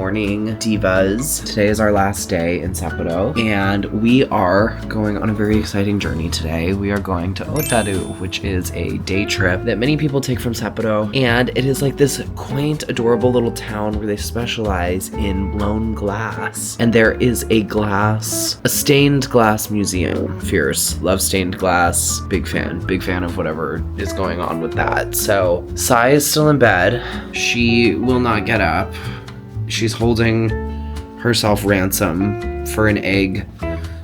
morning, divas. Today is our last day in Sapporo, and we are going on a very exciting journey today. We are going to Otaru, which is a day trip that many people take from Sapporo, and it is like this quaint, adorable little town where they specialize in blown glass. And there is a stained glass museum. Fierce, love stained glass, big fan of whatever is going on with that. So Sai is still in bed. She will not get up. She's holding herself ransom for an egg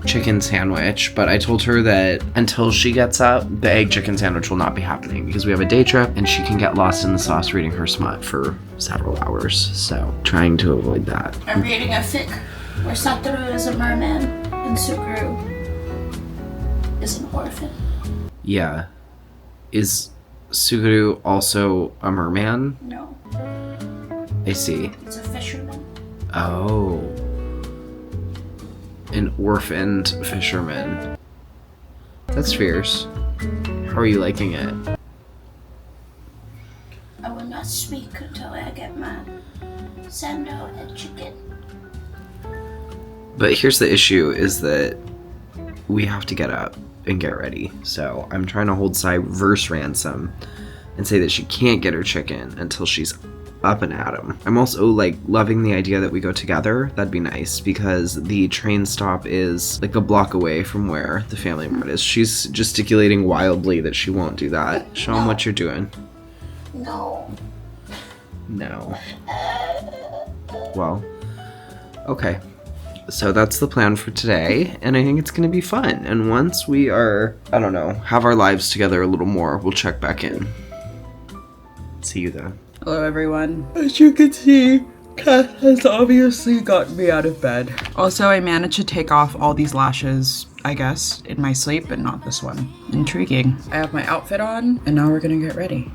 chicken sandwich, but I told her that until she gets up, the egg chicken sandwich will not be happening because we have a day trip and she can get lost in the sauce reading her smut for several hours. So trying to avoid that. I'm reading a fic where Satoru is a merman and Suguru is an orphan. Yeah. Is Suguru also a merman? No. I see. It's a fisherman. Oh. An orphaned fisherman. That's fierce. How are you liking it? I will not speak until I get my sando and chicken. But here's the issue, is that we have to get up and get ready. So I'm trying to hold Sai reverse ransom and say that she can't get her chicken until she's up and at 'em. I'm also like loving the idea that we go together. That'd be nice because the train stop is like a block away from where the family mart is. She's gesticulating wildly that she won't do that. Show them what you're doing. No. No. Well, okay. So that's the plan for today, and I think it's going to be fun. And once we are, I don't know, have our lives together a little more, we'll check back in. See you then. Hello everyone. As you can see, Kat has obviously gotten me out of bed. Also, I managed to take off all these lashes, I guess, in my sleep, but not this one. Intriguing. I have my outfit on, and now we're gonna get ready.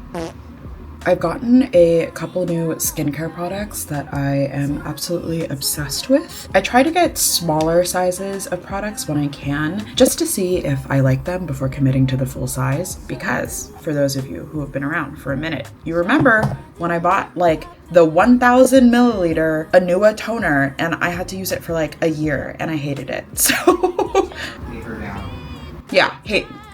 I've gotten a couple new skincare products that I am absolutely obsessed with. I try to get smaller sizes of products when I can, just to see if I like them before committing to the full size. Because for those of you who have been around for a minute, you remember when I bought like the 1000 milliliter Anua toner and I had to use it for like a year and I hated it. So Hate her down. yeah,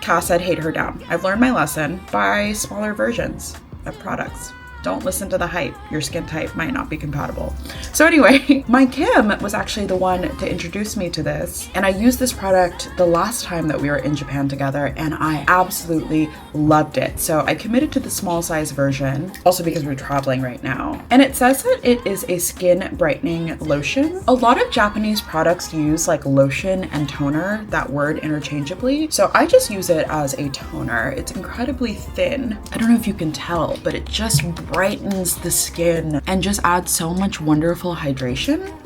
Cass said hate her down. I've learned my lesson. Buy smaller versions of products. Don't listen to the hype. Your skin type might not be compatible. So anyway, my Kim was actually the one to introduce me to this. And I used this product the last time that we were in Japan together and I absolutely loved it. So I committed to the small size version, also because we're traveling right now. And it says that it is a skin brightening lotion. A lot of Japanese products use like lotion and toner, that word interchangeably. So I just use it as a toner. It's incredibly thin. I don't know if you can tell, but it just brightens the skin and just adds so much wonderful hydration.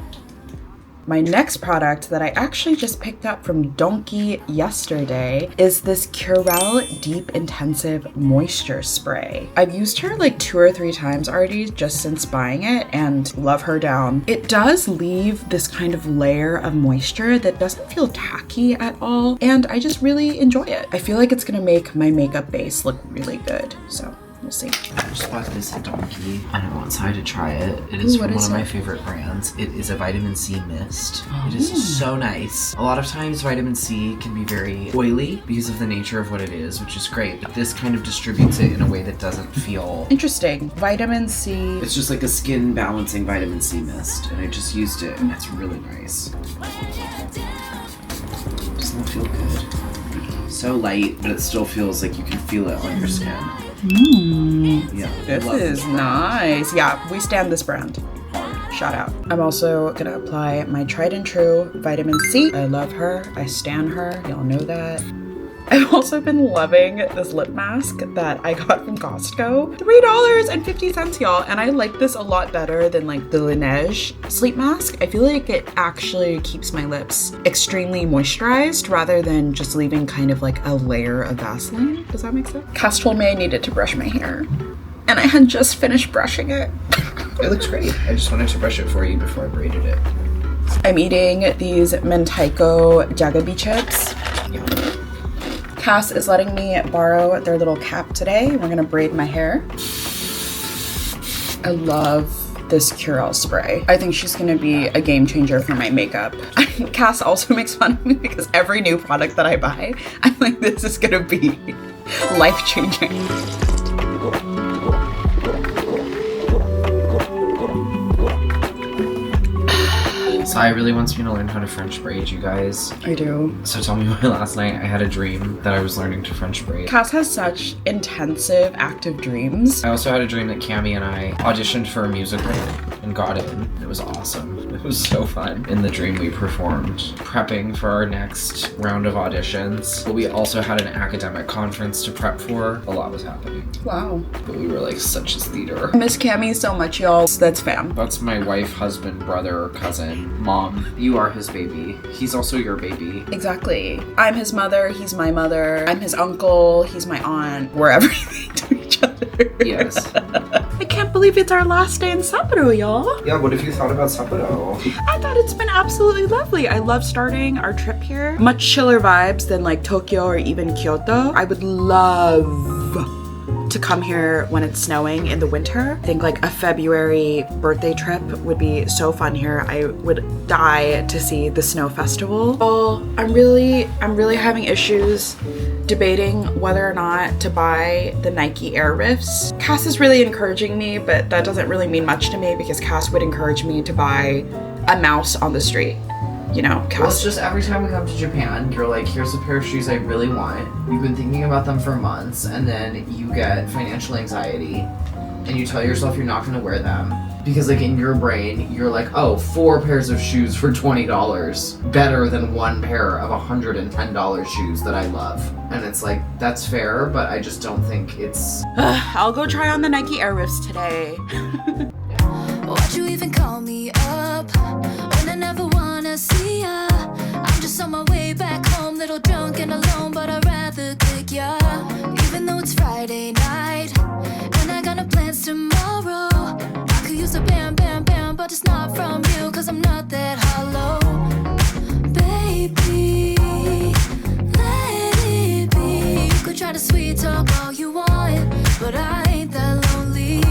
My next product that I actually just picked up from Donkey yesterday is this Curel Deep Intensive Moisture Spray. I've used her like 2 or 3 times already just since buying it and love her down. It does leave this kind of layer of moisture that doesn't feel tacky at all, and I just really enjoy it. I feel like it's gonna make my makeup base look really good, so we'll see. I just bought this at Donkey. I don't want Sai to try it. It is from one of my favorite brands. It is a vitamin C mist. It is so nice. A lot of times vitamin C can be very oily because of the nature of what it is, which is great. But this kind of distributes it in a way that doesn't feel... Interesting. Vitamin C. It's just like a skin balancing vitamin C mist. And I just used it and it's really nice. Doesn't it feel good? So light, but it still feels like you can feel it on your skin. Yeah, This is nice. Yeah, we stand this brand. Shout out. I'm also gonna apply my tried and true vitamin C. I love her. I stan her. Y'all know that. I've also been loving this lip mask that I got from Costco. $3.50, y'all. And I like this a lot better than like the Laneige sleep mask. I feel like it actually keeps my lips extremely moisturized rather than just leaving kind of like a layer of Vaseline. Does that make sense? Cass told me I needed to brush my hair and I had just finished brushing it. It looks great. I just wanted to brush it for you before I braided it. I'm eating these Mentaiko Jagabi chips. Cass is letting me borrow their little cap today. We're gonna braid my hair. I love this Curel spray. I think she's gonna be a game changer for my makeup. Cass also makes fun of me because every new product that I buy, I'm like, this is gonna be life-changing. Sai really wants me to learn how to French braid, you guys. I do. So tell me why last night I had a dream that I was learning to French braid. Cass has such intensive, active dreams. I also had a dream that Cammie and I auditioned for a musical and got in. It was awesome. It was so fun. In the dream we performed, prepping for our next round of auditions. But we also had an academic conference to prep for. A lot was happening. Wow. But we were like such as theater. I miss Cammie so much, y'all. That's fam. That's my wife, husband, brother, cousin, mom. You are his baby. He's also your baby. Exactly. I'm his mother, he's my mother. I'm his uncle, he's my aunt. We're everything to each other. Yes. I can't believe it's our last day in Sapporo, y'all. Yeah, what have you thought about Sapporo? I thought it's been absolutely lovely. I love starting our trip here. Much chiller vibes than like Tokyo or even Kyoto. I would love to come here when it's snowing in the winter. I think like a February birthday trip would be so fun here. I would die to see the snow festival. Well, I'm really having issues debating whether or not to buy the Nike Air Rifts. Cass is really encouraging me, but that doesn't really mean much to me because Cass would encourage me to buy a mouse on the street. You know, Cass. Well, it's just every time we come to Japan, you're like, here's a pair of shoes I really want. You've been thinking about them for months, and then you get financial anxiety, and you tell yourself you're not gonna wear them. Because like in your brain, you're like, oh, 4 pairs of shoes for $20. Better than 1 pair of $110 shoes that I love. And it's like, that's fair, but I just don't think it's... I'll go try on the Nike Air Rifts today. Why'd you even call me up when I never wanna see ya? I'm just on my way back home, little drunk and alone, but I'd rather kick ya. Even though it's Friday night and I got no plans tomorrow, I could use a bam, bam, bam, but it's not from you, cause I'm not that hollow. Baby, let it be. You could try to sweet talk all you want, but I ain't that lonely.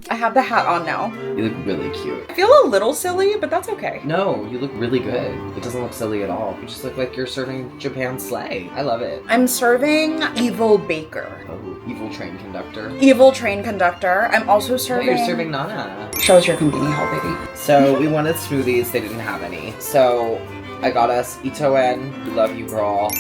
I have the hat on now. You look really cute. I feel a little silly, but that's okay. No, you look really good. It doesn't look silly at all. You just look like you're serving Japan sleigh. I love it. I'm serving Evil Baker. Oh, evil train conductor. Evil train conductor. I'm also No, serving... you're serving Nana. Show us your convenience haul, baby. So we wanted smoothies. They didn't have any. So I got us Ito-en. We love you, girl.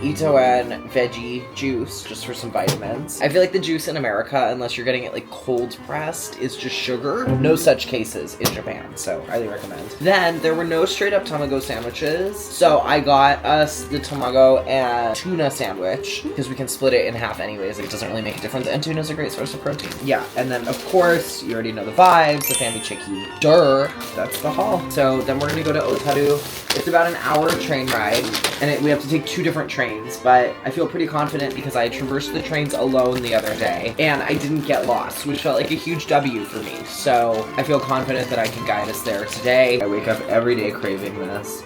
Ito-en veggie juice, just for some vitamins. I feel like the juice in America, unless you're getting it like cold pressed, is just sugar. No such cases in Japan, so highly recommend. Then there were no straight up tamago sandwiches, so I got us the tamago and tuna sandwich because we can split it in half anyways. It doesn't really make a difference, and tuna's a great source of protein. Yeah, and then of course you already know the vibes, the family chicky. Durr, that's the haul. So then we're gonna go to Otaru. It's about an hour train ride, and we have to take 2 different trains, but I feel pretty confident because I traversed the trains alone the other day, and I didn't get lost, which felt like a huge W for me. So I feel confident that I can guide us there today. I wake up every day craving this.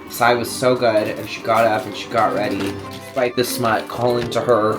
Sai was so good, and she got up and she got ready. Despite the smut calling to her,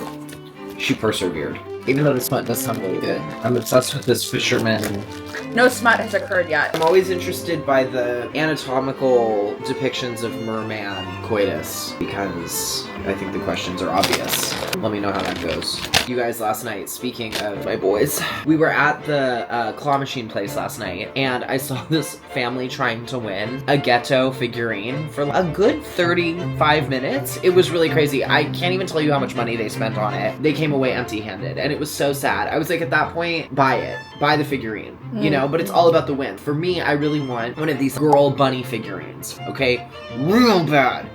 she persevered. Even though the smut does sound really good. I'm obsessed with this fisherman. No smut has occurred yet. I'm always interested by the anatomical depictions of merman coitus because I think the questions are obvious. Let me know how that goes. You guys, last night, speaking of my boys, we were at the claw machine place last night, and I saw this family trying to win a ghetto figurine for a good 35 minutes. It was really crazy. I can't even tell you how much money they spent on it. They came away empty-handed, and it was so sad. I was like, at that point, buy it. Buy the figurine, you know? But it's all about the win. For me, I really want one of these girl bunny figurines, okay? Real bad.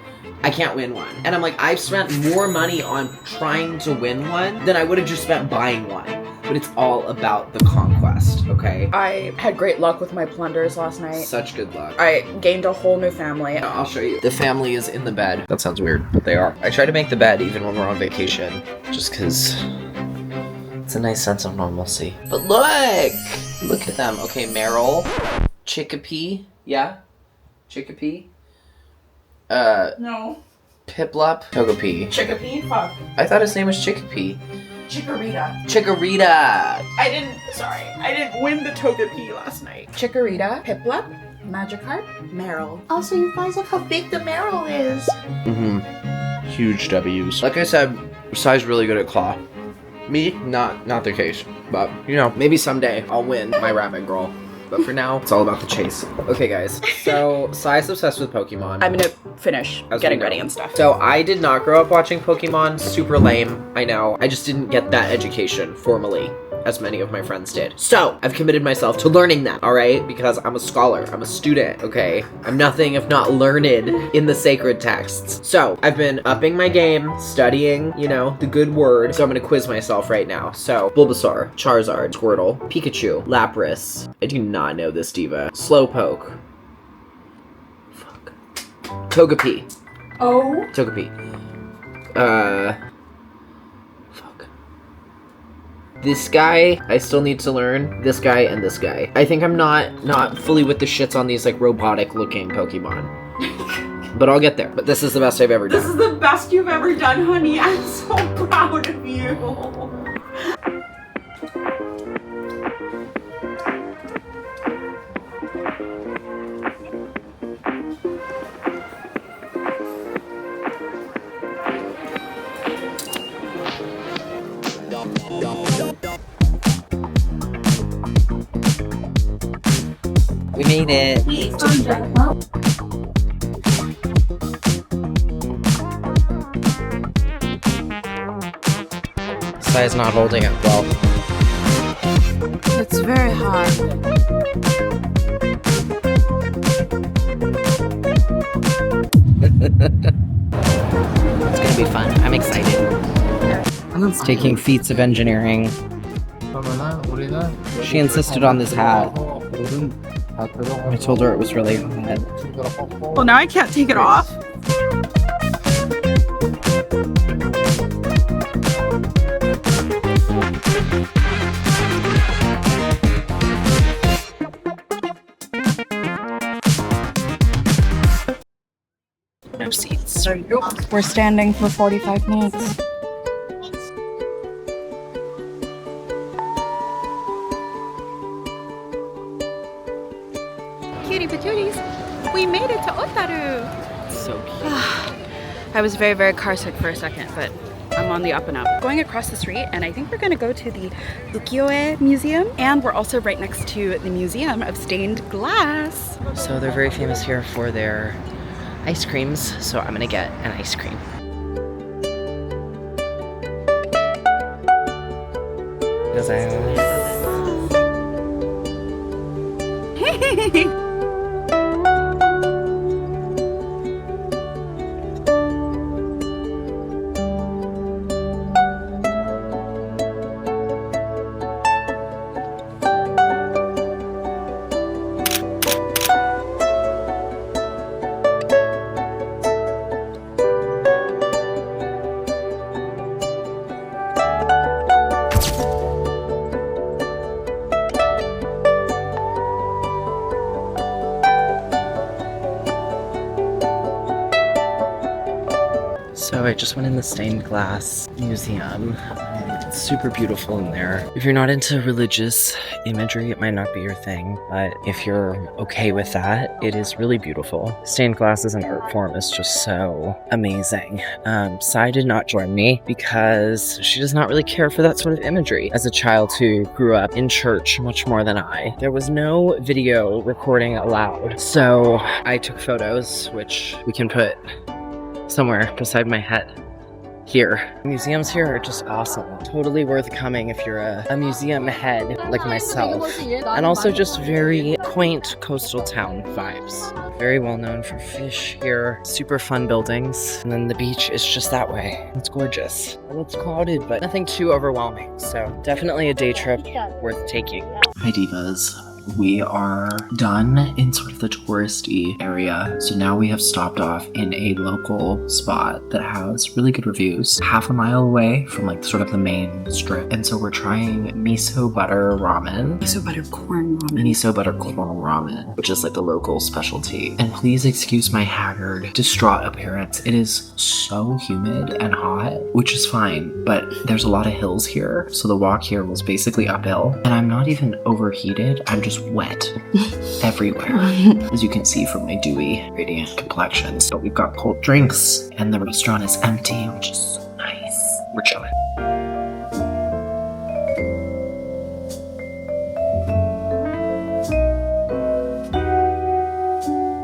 I can't win one. And I'm like, I've spent more money on trying to win one than I would have just spent buying one. But it's all about the conquest, okay? I had great luck with my plunders last night. Such good luck. I gained a whole new family. I'll show you. The family is in the bed. That sounds weird, but they are. I try to make the bed even when we're on vacation, just because it's a nice sense of normalcy. But look at them. Okay, Meryl, Chickapee, yeah? Chickapee? No. Piplup, Togepi. Chickapee? Fuck. I thought his name was Chickapee. Chikorita. Chikorita. I didn't win the Togepi last night. Chikorita, Piplup, Magikarp, Meryl. Also, you guys, look how big the Meryl is. Mm-hmm. Huge W's. Like I said, Sai's really good at claw. Me, not the case. But, you know, maybe someday I'll win my rabbit girl. But for now, it's all about the chase. Okay, guys. So, Sai's obsessed with Pokemon. I'm gonna finish As getting we know. ready and stuff. So, I did not grow up watching Pokemon. Super lame, I know. I just didn't get that education formally, as many of my friends did. So, I've committed myself to learning that, alright? Because I'm a scholar. I'm a student, okay? I'm nothing if not learned in the sacred texts. So, I've been upping my game, studying, you know, the good word. So, I'm gonna quiz myself right now. So, Bulbasaur, Charizard, Squirtle, Pikachu, Lapras. I do not know this diva. Slowpoke. Fuck. Togepi. Oh. Togepi. Fuck. This guy, I still need to learn. This guy and this guy. I think I'm not fully with the shits on these like robotic looking Pokemon. But I'll get there. But this is the best I've ever done. This is the best you've ever done, honey. I'm so proud of you. We made it. We found it. Well, Sai's not holding it well. It's very hard. It's gonna be fun. I'm excited. It's taking feats of engineering. She insisted on this hat. I told her it was really hot. Well, now I can't take it off. No seats. We're standing for 45 minutes. Cutie patooties, we made it to Otaru. So cute. I was very, very car sick for a second, but I'm on the up and up. Going across the street, and I think we're gonna go to the ukiyo-e museum, and we're also right next to the Museum of Stained Glass. So they're very famous here for their ice creams, so I'm gonna get an ice cream. So I just went in the stained glass museum. It's super beautiful in there. If you're not into religious imagery, it might not be your thing, but if you're okay with that, it is really beautiful. Stained glass as an art form is just so amazing. Sai did not join me because she does not really care for that sort of imagery. As a child who grew up in church much more than I, there was no video recording allowed. So I took photos, which we can put somewhere beside my head here. Museums here are just awesome. Totally worth coming if you're a museum head like myself. And also just very quaint coastal town vibes. Very well known for fish here. Super fun buildings. And then the beach is just that way. It's gorgeous. And it's clouded, but nothing too overwhelming. So definitely a day trip worth taking. Hi divas. we are done in sort of the touristy area. So now we have stopped off in a local spot that has really good reviews, half a mile away from like sort of the main strip. And so we're trying miso butter ramen. Miso butter corn ramen. Miso butter corn ramen, which is like the local specialty. And please excuse my haggard, distraught appearance. It is so humid and hot, which is fine, but there's a lot of hills here. So the walk here was basically uphill, and I'm not even overheated. I'm just wet everywhere, as you can see from my dewy, radiant complexion. So we've got cold drinks, and the restaurant is empty, which is so nice. We're chilling.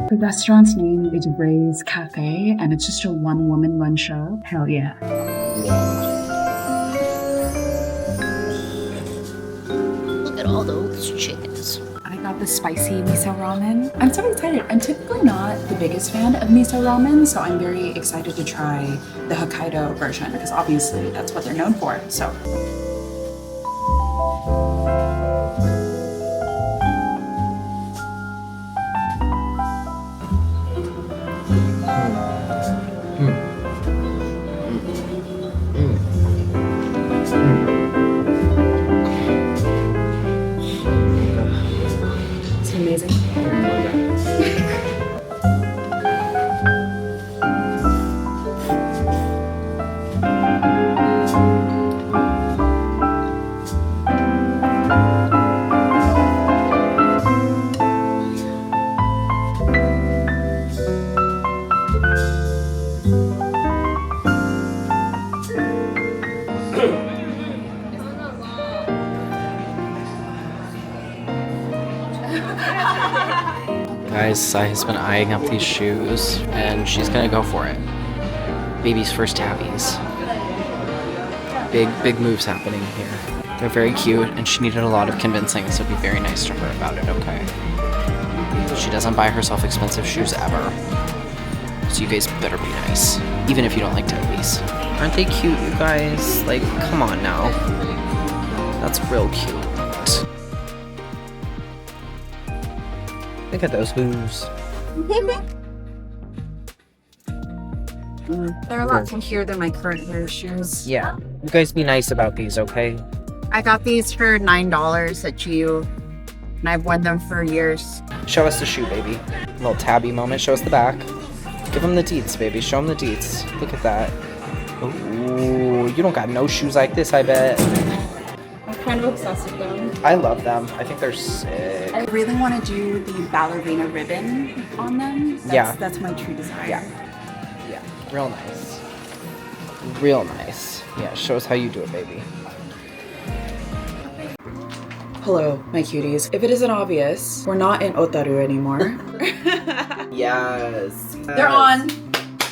The restaurant's name is Ray's Cafe, and it's just a one-woman run show. Hell yeah. Look at all those chickens. I got the spicy miso ramen. I'm so excited. I'm typically not the biggest fan of miso ramen, so I'm very excited to try the Hokkaido version because obviously that's what they're known for. So. It's amazing. Guys, Sai has been eyeing up these shoes, and she's gonna go for it. Baby's first tabbies. Big moves happening here. They're very cute, and she needed a lot of convincing, so be very nice to her about it, okay? She doesn't buy herself expensive shoes ever. So you guys better be nice, even if you don't like tabbies. Aren't they cute, you guys? Like, come on now. That's real cute. Look at those hooves. They're a lot funkier than my current pair of shoes. Yeah. You guys be nice about these, okay? I got these for $9 at GU, and I've worn them for years. Show us the shoe, baby. Little tabby moment. Show us the back. Give them the deets, baby. Show them the deets. Look at that. Ooh, you don't got no shoes like this, I bet. I'm kind of obsessed with them. I love them. I think they're sick. I really want to do the ballerina ribbon on them. That's my true desire. Yeah. Real nice. Real nice. Yeah, show us how you do it, baby. Hello, my cuties. If it isn't obvious, we're not in Otaru anymore. Yes. They're on.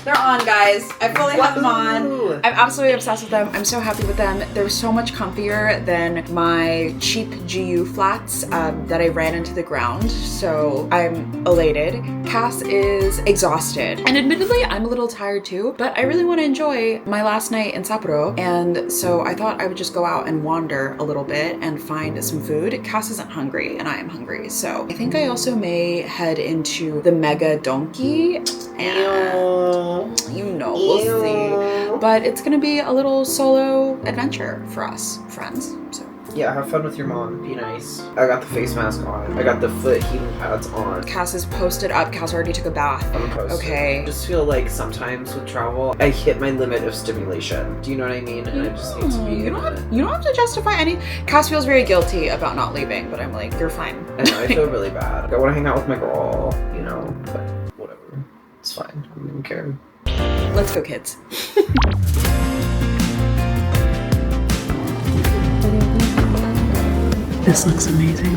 They're on, guys. I fully have them on. I'm absolutely obsessed with them. I'm so happy with them. They're so much comfier than my cheap GU flats that I ran into the ground. So I'm elated. Cass is exhausted. And admittedly, I'm a little tired too, but I really want to enjoy my last night in Sapporo. And so I thought I would just go out and wander a little bit and find some food. Cass isn't hungry and I am hungry. So I think I also may head into the Mega Donkey. And you know, we'll see. But it's gonna be a little solo adventure for us friends. So Yeah, have fun with your mom. Be nice. I got the face mask on. I got the foot heating pads on. Cass is posted up. Cass already took a bath. I'm posted. Okay. I just feel like sometimes with travel, I hit my limit of stimulation. Do you know what I mean? And I just need to be You don't have to justify any. Cass feels very guilty about not leaving, but I'm like, you're fine. I know, I feel really bad. I want to hang out with my girl, you know, but whatever. It's fine. I don't even care. Let's go, kids. This looks amazing.